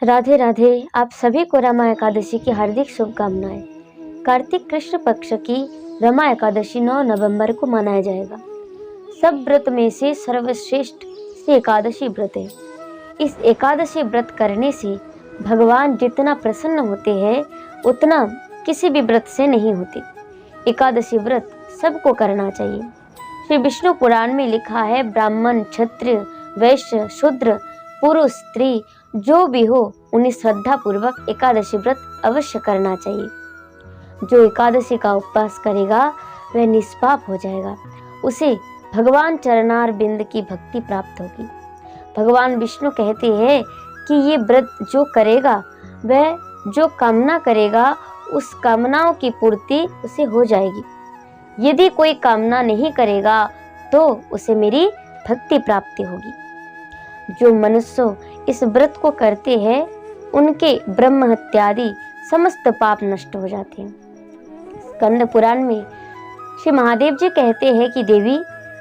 राधे राधे। आप सभी को रमा एकादशी की हार्दिक शुभकामनाएं। कार्तिक कृष्ण पक्ष की रमा एकादशी 9 नवंबर को मनाया जाएगा। सब व्रत में से सर्वश्रेष्ठ से एकादशी व्रत है। इस एकादशी व्रत करने से भगवान जितना प्रसन्न होते हैं उतना किसी भी व्रत से नहीं होते। एकादशी व्रत सबको करना चाहिए। श्री विष्णु पुराण में लिखा है, ब्राह्मण, क्षत्रिय, वैश्य, शूद्र, पुरुष, स्त्री जो भी हो उन्हें श्रद्धा पूर्वक एकादशी व्रत अवश्य करना चाहिए। जो एकादशी का उपवास करेगा वह निष्पाप हो जाएगा। उसे भगवान चरणार बिंद की भक्ति प्राप्त होगी। भगवान विष्णु कहते हैं कि ये व्रत जो करेगा वह जो कामना करेगा उस कामनाओं की पूर्ति उसे हो जाएगी। यदि कोई कामना नहीं करेगा तो उसे मेरी भक्ति प्राप्ति होगी। जो मनुष्य इस व्रत को करते हैं उनके ब्रह्म हत्यादि समस्त पाप नष्ट हो जाते हैं। स्कंद पुराण में श्री महादेव जी कहते हैं कि देवी,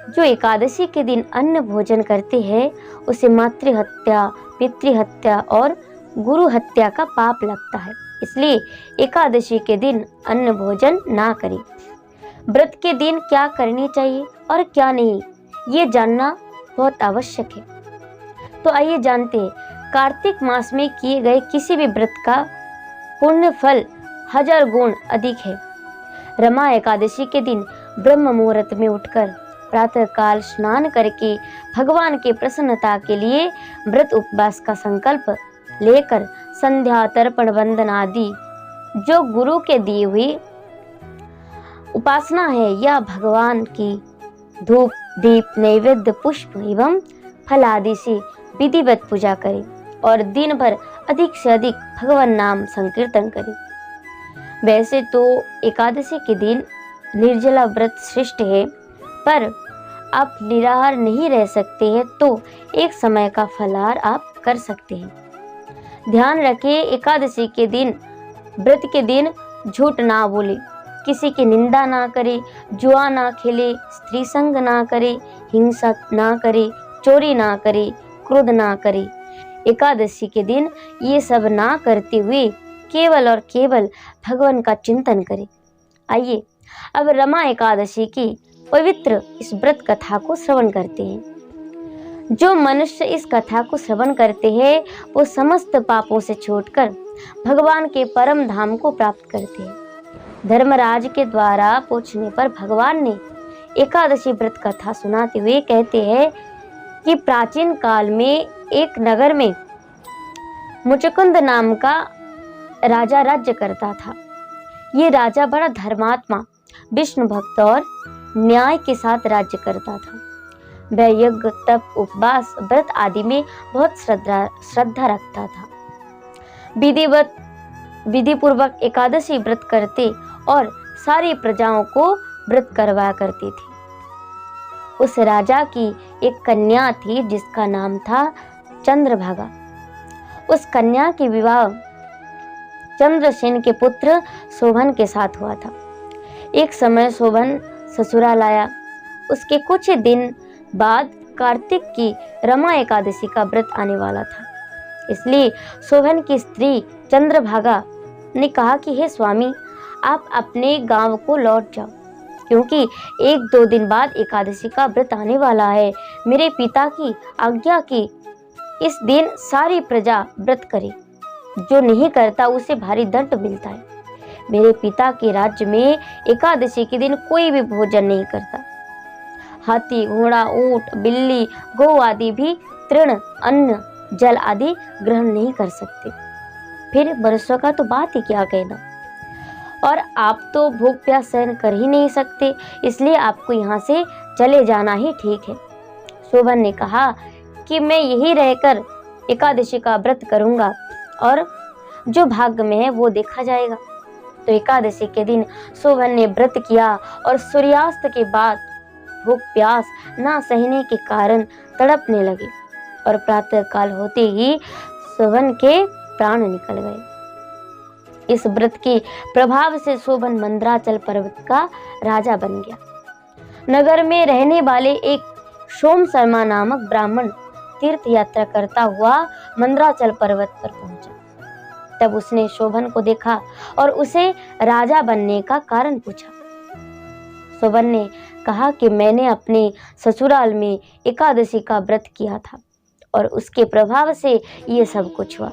जो एकादशी के दिन अन्न भोजन करते हैं उसे मातृ हत्या, पितृ हत्या और गुरु हत्या का पाप लगता है। इसलिए एकादशी के दिन अन्न भोजन ना करें। व्रत के दिन क्या करनी चाहिए और क्या नहीं, ये जानना बहुत आवश्यक है। तो आइए जानते हैं, कार्तिक मास में किए गए किसी भी व्रत का पुण्य फल 1000 गुण अधिक है। रमा एकादशी के दिन ब्रह्म मुहूर्त में उठकर प्रातः काल स्नान करके भगवान के प्रसन्नता के लिए व्रत उपवास का संकल्प लेकर संध्या, तर्पण, वंदन आदि जो गुरु के दिए हुई उपासना है या भगवान की धूप, दीप, नैवेद्य, पुष्प एवं फल आदि से विधिवत पूजा करें और दिन भर अधिक से अधिक भगवान नाम संकीर्तन करें। वैसे तो एकादशी के दिन निर्जला व्रत श्रेष्ठ है, पर आप निराहार नहीं रह सकते हैं तो एक समय का फलाहार आप कर सकते हैं। ध्यान रखें, एकादशी के दिन व्रत के दिन झूठ ना बोले, किसी की निंदा ना करे, जुआ ना खेले, स्त्री संग ना करे, हिंसा ना करे, चोरी ना करे, क्रोध ना करे। एकादशी के दिन ये सब ना करते हुए केवल और केवल भगवान का चिंतन करें। आइए अब रमा एकादशी की पवित्र इस व्रत कथा को श्रवण करते हैं। जो मनुष्य इस कथा को श्रवण करते हैं वो समस्त पापों से छूटकर भगवान के परम धाम को प्राप्त करते हैं। धर्मराज के द्वारा पूछने पर भगवान ने एकादशी व्रत कथा सुनाते हुए कहते हैं कि प्राचीन काल में एक नगर में मुचकुंद नाम का राजा राज्य करता था। ये राजा बड़ा धर्मात्मा, विष्णु भक्त और न्याय के साथ राज्य करता था। वह यज्ञ, तप, उपवास, व्रत आदि में बहुत श्रद्धा रखता था। विधि पूर्वक एकादशी व्रत करते और सारी प्रजाओं को व्रत करवाया करते थे। उस राजा की एक कन्या थी जिसका नाम था चंद्रभागा। उस कन्या के विवाह चंद्रसेन के पुत्र शोभन के साथ हुआ था। एक समय शोभन ससुराल आया। उसके कुछ दिन बाद कार्तिक की रमा एकादशी का व्रत आने वाला था। इसलिए शोभन की स्त्री चंद्रभागा ने कहा कि हे स्वामी, आप अपने गांव को लौट जाओ, क्योंकि 1-2 दिन बाद एकादशी का व्रत आने वाला है। मेरे पिता की आज्ञा की इस दिन सारी प्रजा व्रत करे, जो नहीं करता उसे भारी दंड मिलता है। मेरे पिता के राज्य में एकादशी के दिन कोई भी भोजन नहीं करता। हाथी, घोड़ा, ऊंट, बिल्ली, गौ आदि भी तृण, अन्न, जल आदि ग्रहण नहीं कर सकते। फिर मनुष्य का तो बात ही क्या कहना। और आप तो भूख प्यास सहन कर ही नहीं सकते, इसलिए आपको यहाँ से चले जाना ही ठीक है। शोभन ने कहा कि मैं यही रहकर एकादशी का व्रत करूँगा और जो भाग्य में है वो देखा जाएगा। तो एकादशी के दिन शोभन ने व्रत किया और सूर्यास्त के बाद भूख प्यास ना सहने के कारण तड़पने लगे और प्रातः काल होते ही शोभन के प्राण निकल गए। इस व्रत के प्रभाव से शोभन मंदराचल पर्वत का राजा बन गया। नगर में रहने वाले एक सोम शर्मा नामक ब्राह्मण तीर्थ यात्रा करता हुआ मंदराचल पर्वत पर पहुंचा। तब उसने शोभन को देखा और उसे राजा बनने का कारण पूछा। शोभन ने कहा कि मैंने अपने ससुराल में एकादशी का व्रत किया था और उसके प्रभाव से ये सब कुछ हुआ।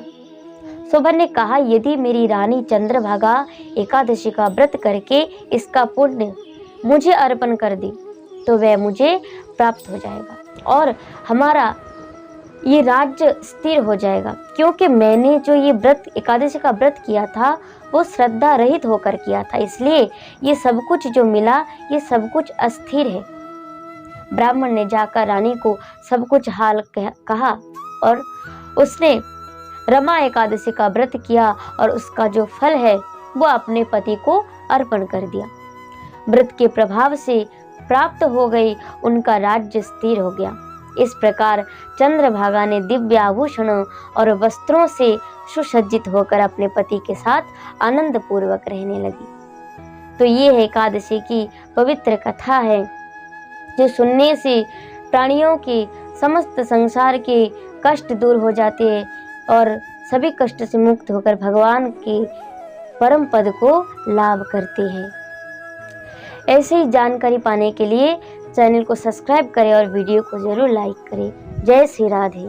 शोभन ने कहा, यदि मेरी रानी चंद्रभागा एकादशी का व्रत करके इसका पुण्य मुझे अर्पण कर दी तो वह मुझे प्राप्त हो जाएगा और हमारा ये राज्य स्थिर हो जाएगा, क्योंकि मैंने जो ये व्रत एकादशी का व्रत किया था वो श्रद्धा रहित होकर किया था, इसलिए ये सब कुछ जो मिला ये सब कुछ अस्थिर है। ब्राह्मण ने जाकर रानी को सब कुछ हाल कहा और उसने रमा एकादशी का व्रत किया और उसका जो फल है वो अपने पति को अर्पण कर दिया। व्रत के प्रभाव से प्राप्त हो गई उनका राज्य स्थिर हो गया। इस प्रकार चंद्रभागा ने दिव्य आभूषणों और वस्त्रों से सुसज्जित होकर अपने पति के साथ आनंद पूर्वक रहने लगी। तो ये है एकादशी की पवित्र कथा है, जो सुनने से प्राणियों के समस्त संसार के कष्ट दूर हो जाते हैं और सभी कष्ट से मुक्त होकर भगवान के परम पद को लाभ करते हैं। ऐसे ही जानकारी पाने के लिए चैनल को सब्सक्राइब करें और वीडियो को जरूर लाइक करें। जय श्री राधे।